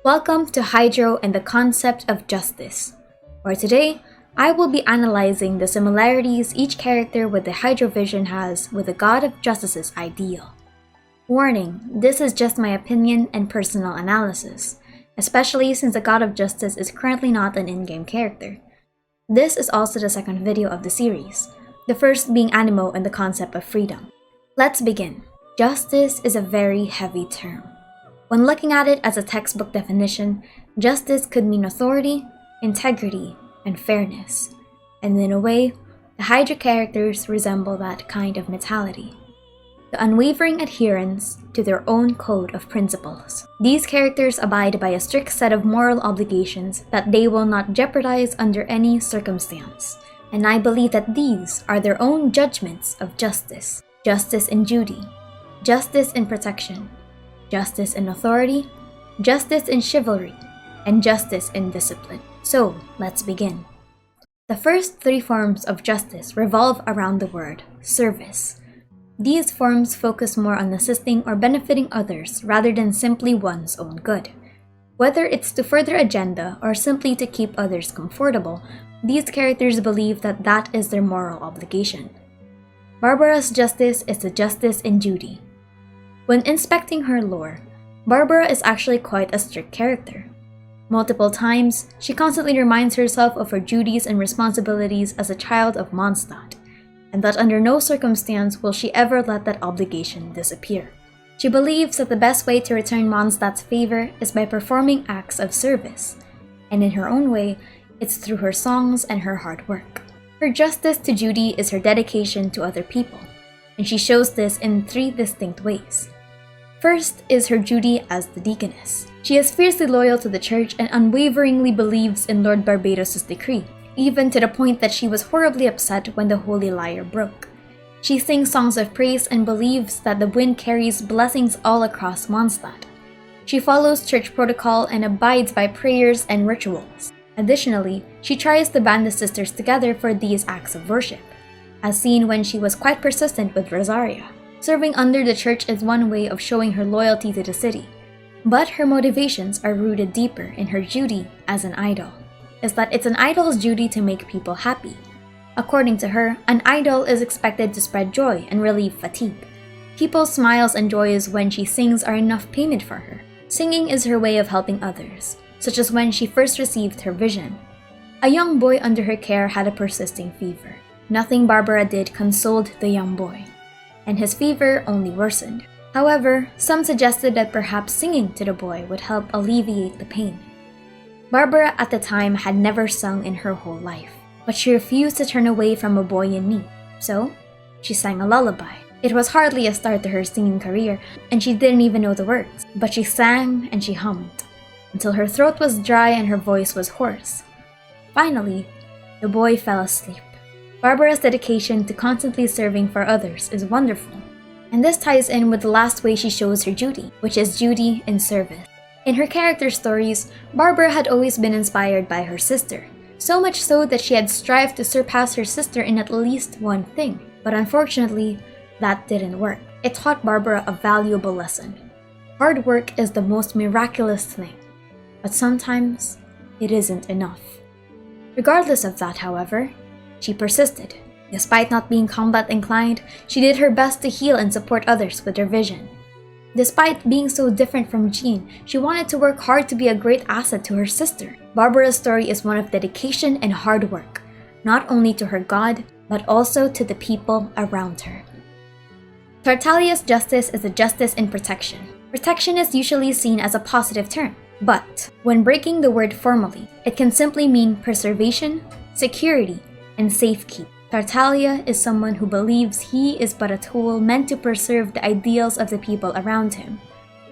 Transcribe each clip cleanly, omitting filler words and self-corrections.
Welcome to Hydro and the Concept of Justice, where today I will be analyzing the similarities each character with the Hydro vision has with the God of Justice's ideal. Warning, this is just my opinion and personal analysis, especially since the God of Justice is currently not an in-game character. This is also the second video of the series, the first being Animo and the Concept of Freedom. Let's begin. Justice is a very heavy term. When looking at it as a textbook definition, justice could mean authority, integrity, and fairness. And in a way, the Hydra characters resemble that kind of mentality. The unwavering adherence to their own code of principles. These characters abide by a strict set of moral obligations that they will not jeopardize under any circumstance. And I believe that these are their own judgments of justice. Justice in duty, justice in protection, justice in authority, justice in chivalry, and justice in discipline. So, let's begin. The first three forms of justice revolve around the word service. These forms focus more on assisting or benefiting others rather than simply one's own good. Whether it's to further agenda or simply to keep others comfortable, these characters believe that that is their moral obligation. Barbara's justice is the justice in duty. When inspecting her lore, Barbara is actually quite a strict character. Multiple times, she constantly reminds herself of her duties and responsibilities as a child of Mondstadt, and that under no circumstance will she ever let that obligation disappear. She believes that the best way to return Mondstadt's favor is by performing acts of service, and in her own way, it's through her songs and her hard work. Her justice to duty is her dedication to other people, and she shows this in three distinct ways. First is her duty as the deaconess. She is fiercely loyal to the church and unwaveringly believes in Lord Barbados' decree, even to the point that she was horribly upset when the Holy Lyre broke. She sings songs of praise and believes that the wind carries blessings all across Mondstadt. She follows church protocol and abides by prayers and rituals. Additionally, she tries to band the sisters together for these acts of worship, as seen when she was quite persistent with Rosaria. Serving under the church is one way of showing her loyalty to the city, but her motivations are rooted deeper in her duty as an idol. Is that it's an idol's duty to make people happy. According to her, an idol is expected to spread joy and relieve fatigue. People's smiles and joys when she sings are enough payment for her. Singing is her way of helping others, such as when she first received her vision. A young boy under her care had a persisting fever. Nothing Barbara did consoled the young boy, and his fever only worsened. However, some suggested that perhaps singing to the boy would help alleviate the pain. Barbara at the time had never sung in her whole life, but she refused to turn away from a boy in need, so she sang a lullaby. It was hardly a start to her singing career, and she didn't even know the words, but she sang and she hummed, until her throat was dry and her voice was hoarse. Finally, the boy fell asleep. Barbara's dedication to constantly serving for others is wonderful, and this ties in with the last way she shows her duty, which is duty in service. In her character stories, Barbara had always been inspired by her sister, so much so that she had strived to surpass her sister in at least one thing. But unfortunately, that didn't work. It taught Barbara a valuable lesson. Hard work is the most miraculous thing, but sometimes it isn't enough. Regardless of that, however, she persisted. Despite not being combat inclined, she did her best to heal and support others with her vision. Despite being so different from Jean, she wanted to work hard to be a great asset to her sister. Barbara's story is one of dedication and hard work, not only to her god, but also to the people around her. Tartaglia's justice is a justice in protection. Protection is usually seen as a positive term, but when breaking the word formally, it can simply mean preservation, security, and safekeep. Tartaglia is someone who believes he is but a tool meant to preserve the ideals of the people around him,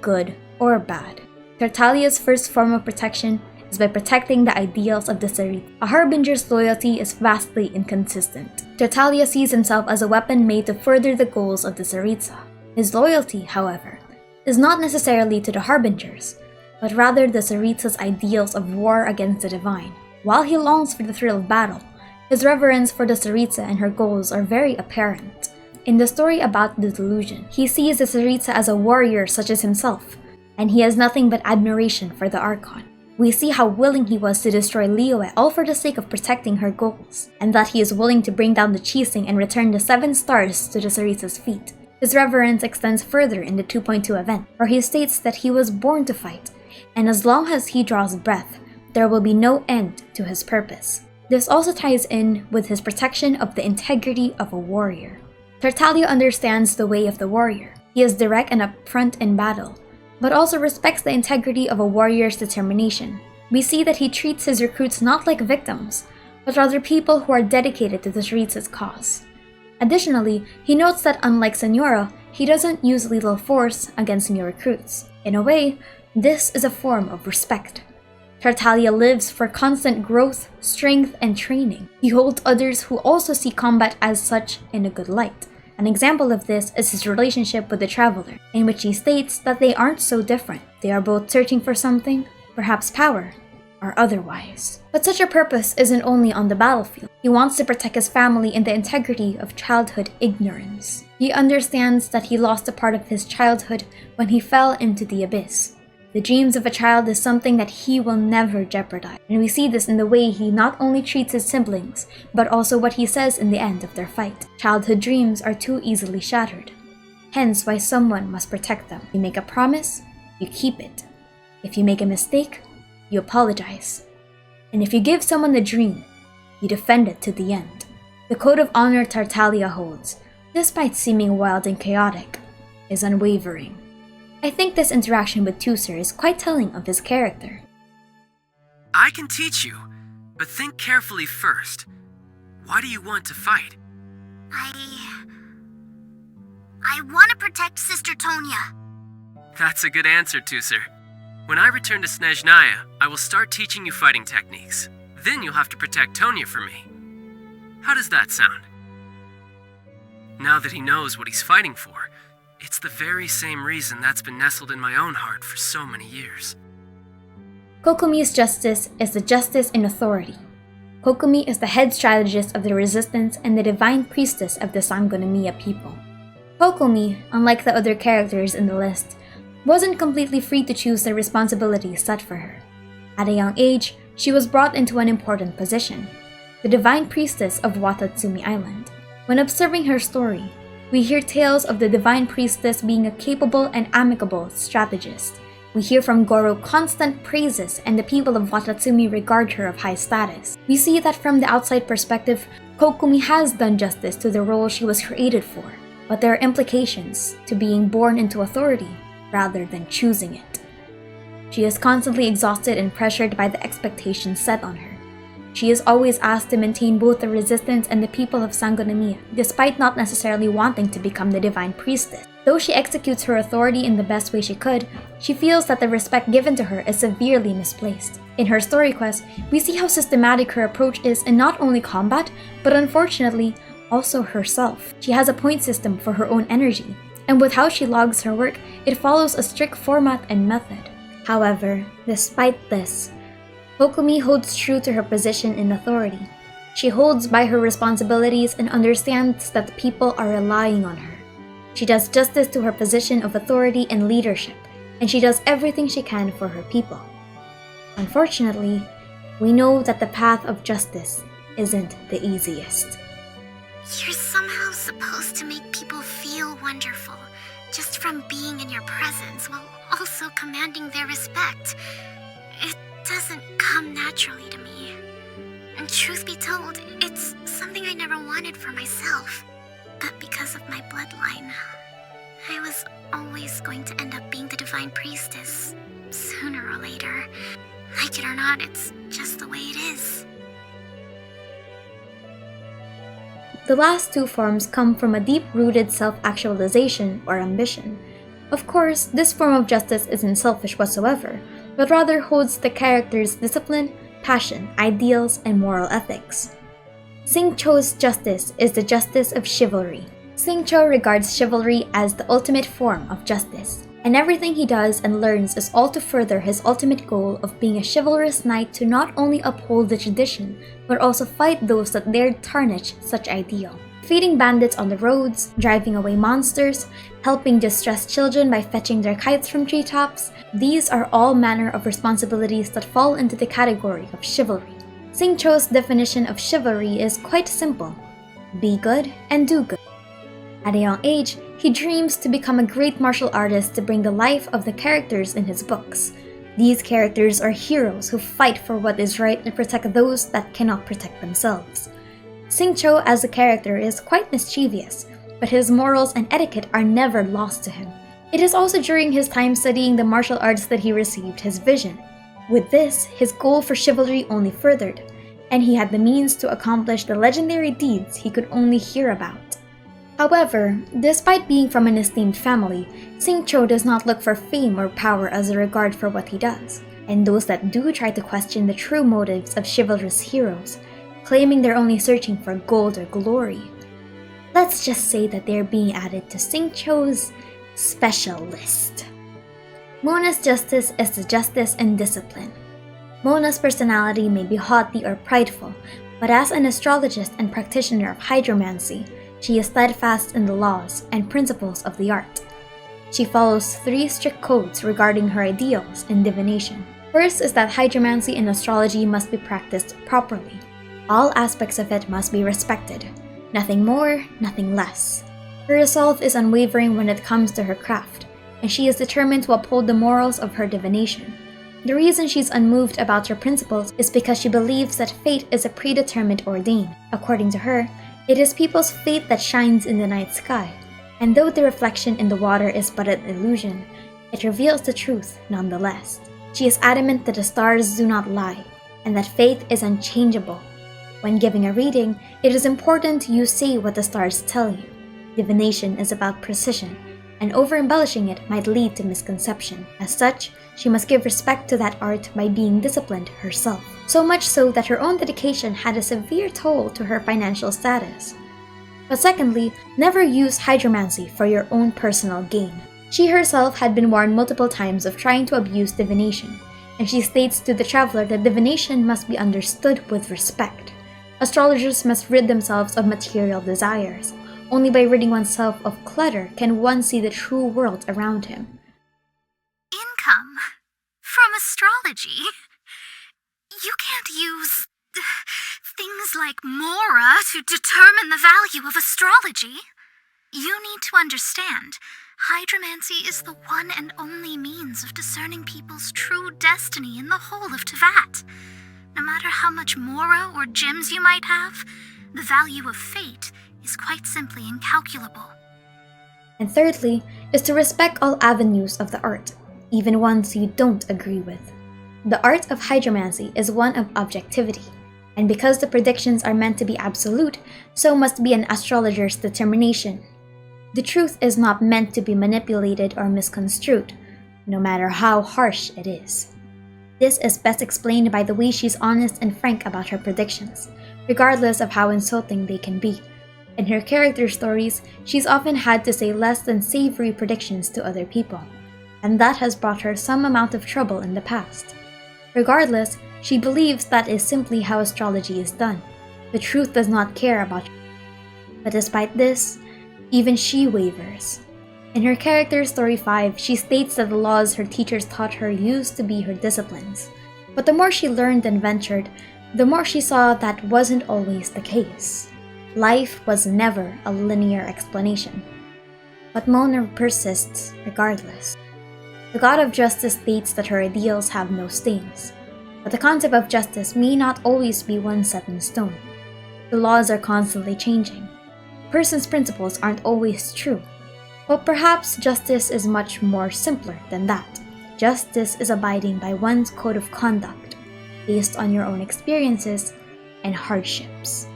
good or bad. Tartaglia's first form of protection is by protecting the ideals of the Tsaritsa. A harbinger's loyalty is vastly inconsistent. Tartaglia sees himself as a weapon made to further the goals of the Tsaritsa. His loyalty, however, is not necessarily to the harbingers, but rather the Tsaritsa's ideals of war against the divine. While he longs for the thrill of battle, his reverence for the Tsaritsa and her goals are very apparent. In the story about the delusion, he sees the Tsaritsa as a warrior such as himself, and he has nothing but admiration for the Archon. We see how willing he was to destroy Liyue all for the sake of protecting her goals, and that he is willing to bring down the Qixing and return the 7 stars to the Tsaritsa's feet. His reverence extends further in the 2.2 event, where he states that he was born to fight, and as long as he draws breath, there will be no end to his purpose. This also ties in with his protection of the integrity of a warrior. Tartaglia understands the way of the warrior. He is direct and upfront in battle, but also respects the integrity of a warrior's determination. We see that he treats his recruits not like victims, but rather people who are dedicated to the Tsaritsa's cause. Additionally, he notes that unlike Senyora, he doesn't use lethal force against new recruits. In a way, this is a form of respect. Tartaglia lives for constant growth, strength, and training. He holds others who also see combat as such in a good light. An example of this is his relationship with the Traveler, in which he states that they aren't so different. They are both searching for something, perhaps power, or otherwise. But such a purpose isn't only on the battlefield. He wants to protect his family in the integrity of childhood ignorance. He understands that he lost a part of his childhood when he fell into the abyss. The dreams of a child is something that he will never jeopardize, and we see this in the way he not only treats his siblings, but also what he says in the end of their fight. Childhood dreams are too easily shattered, hence why someone must protect them. You make a promise, you keep it. If you make a mistake, you apologize. And if you give someone the dream, you defend it to the end. The code of honor Tartaglia holds, despite seeming wild and chaotic, is unwavering. I think this interaction with Teucer is quite telling of his character. I can teach you, but think carefully first. Why do you want to fight? I want to protect Sister Tonya. That's a good answer, Teucer. When I return to Snezhnaya, I will start teaching you fighting techniques. Then you'll have to protect Tonya for me. How does that sound? Now that he knows what he's fighting for, it's the very same reason that's been nestled in my own heart for so many years. Kokomi's justice is the justice in authority. Kokomi is the head strategist of the Resistance and the divine priestess of the Sangonomiya people. Kokomi, unlike the other characters in the list, wasn't completely free to choose the responsibilities set for her. At a young age, she was brought into an important position, the divine priestess of Watatsumi Island. When observing her story, we hear tales of the divine priestess being a capable and amicable strategist. We hear from Goro constant praises, and the people of Watatsumi regard her of high status. We see that from the outside perspective, Kokomi has done justice to the role she was created for, but there are implications to being born into authority rather than choosing it. She is constantly exhausted and pressured by the expectations set on her. She is always asked to maintain both the Resistance and the people of Sangonomiya, despite not necessarily wanting to become the divine priestess. Though she executes her authority in the best way she could, she feels that the respect given to her is severely misplaced. In her story quest, we see how systematic her approach is in not only combat, but unfortunately, also herself. She has a point system for her own energy, and with how she logs her work, it follows a strict format and method. However, despite this, Kokomi holds true to her position in authority. She holds by her responsibilities and understands that people are relying on her. She does justice to her position of authority and leadership, and she does everything she can for her people. Unfortunately, we know that the path of justice isn't the easiest. You're somehow supposed to make people feel wonderful, just from being in your presence, while also commanding their respect. It doesn't come naturally to me. And truth be told, it's something I never wanted for myself. But because of my bloodline, I was always going to end up being the divine priestess, sooner or later. Like it or not, it's just the way it is. The last two forms come from a deep-rooted self-actualization or ambition. Of course, this form of justice isn't selfish whatsoever, but rather holds the character's discipline, passion, ideals, and moral ethics. Xingqiu's justice is the justice of chivalry. Xingqiu regards chivalry as the ultimate form of justice, and everything he does and learns is all to further his ultimate goal of being a chivalrous knight to not only uphold the tradition, but also fight those that dared tarnish such ideal. feeding bandits on the roads, driving away monsters, helping distressed children by fetching their kites from treetops. These are all manner of responsibilities that fall into the category of chivalry. Xingqiu's definition of chivalry is quite simple: be good and do good. At a young age, he dreams to become a great martial artist to bring the life of the characters in his books. These characters are heroes who fight for what is right and protect those that cannot protect themselves. Xingqiu as a character is quite mischievous, but his morals and etiquette are never lost to him. It is also during his time studying the martial arts that he received his vision. With this, his goal for chivalry only furthered, and he had the means to accomplish the legendary deeds he could only hear about. However, despite being from an esteemed family, Xingqiu does not look for fame or power as a regard for what he does, and those that do try to question the true motives of chivalrous heroes, claiming they're only searching for gold or glory. Let's just say that they're being added to Xingqiu's special list. Mona's justice is the justice and discipline. Mona's personality may be haughty or prideful, but as an astrologist and practitioner of hydromancy, she is steadfast in the laws and principles of the art. She follows 3 strict codes regarding her ideals in divination. First is that hydromancy and astrology must be practiced properly. All aspects of it must be respected. Nothing more, nothing less. Her resolve is unwavering when it comes to her craft, and she is determined to uphold the morals of her divination. The reason she's unmoved about her principles is because she believes that fate is a predetermined ordain. According to her, it is people's fate that shines in the night sky, and though the reflection in the water is but an illusion, it reveals the truth nonetheless. She is adamant that the stars do not lie, and that faith is unchangeable. When giving a reading, it is important you say what the stars tell you. Divination is about precision, and over-embellishing it might lead to misconception. As such, she must give respect to that art by being disciplined herself. So much so that her own dedication had a severe toll to her financial status. But secondly, never use hydromancy for your own personal gain. She herself had been warned multiple times of trying to abuse divination, and she states to the traveler that divination must be understood with respect. Astrologers must rid themselves of material desires. Only by ridding oneself of clutter can one see the true world around him. Income? From astrology? You can't use things like Mora to determine the value of astrology. You need to understand, hydromancy is the one and only means of discerning people's true destiny in the whole of Tevat. No matter how much Mora or gems you might have, the value of fate is quite simply incalculable. And thirdly, is to respect all avenues of the art, even ones you don't agree with. The art of hydromancy is one of objectivity, and because the predictions are meant to be absolute, so must be an astrologer's determination. The truth is not meant to be manipulated or misconstrued, no matter how harsh it is. This is best explained by the way she's honest and frank about her predictions, regardless of how insulting they can be. In her character stories, she's often had to say less than savory predictions to other people, and that has brought her some amount of trouble in the past. Regardless, she believes that is simply how astrology is done. The truth does not care about her. But despite this, even she wavers. In her character story 5, she states that the laws her teachers taught her used to be her disciplines. But the more she learned and ventured, the more she saw that wasn't always the case. Life was never a linear explanation. But Mona persists regardless. The god of justice states that her ideals have no stains, but the concept of justice may not always be one set in stone. The laws are constantly changing. A person's principles aren't always true, but perhaps justice is much more simpler than that. Justice is abiding by one's code of conduct, based on your own experiences and hardships.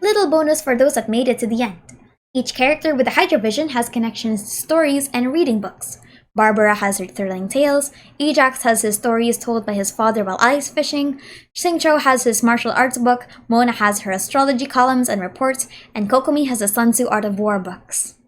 Little bonus for those that made it to the end. Each character with the Hydrovision has connections to stories and reading books. Barbara has her thrilling tales, Ajax has his stories told by his father while ice fishing, Xingqiu has his martial arts book, Mona has her astrology columns and reports, and Kokomi has the Sun Tzu Art of War books.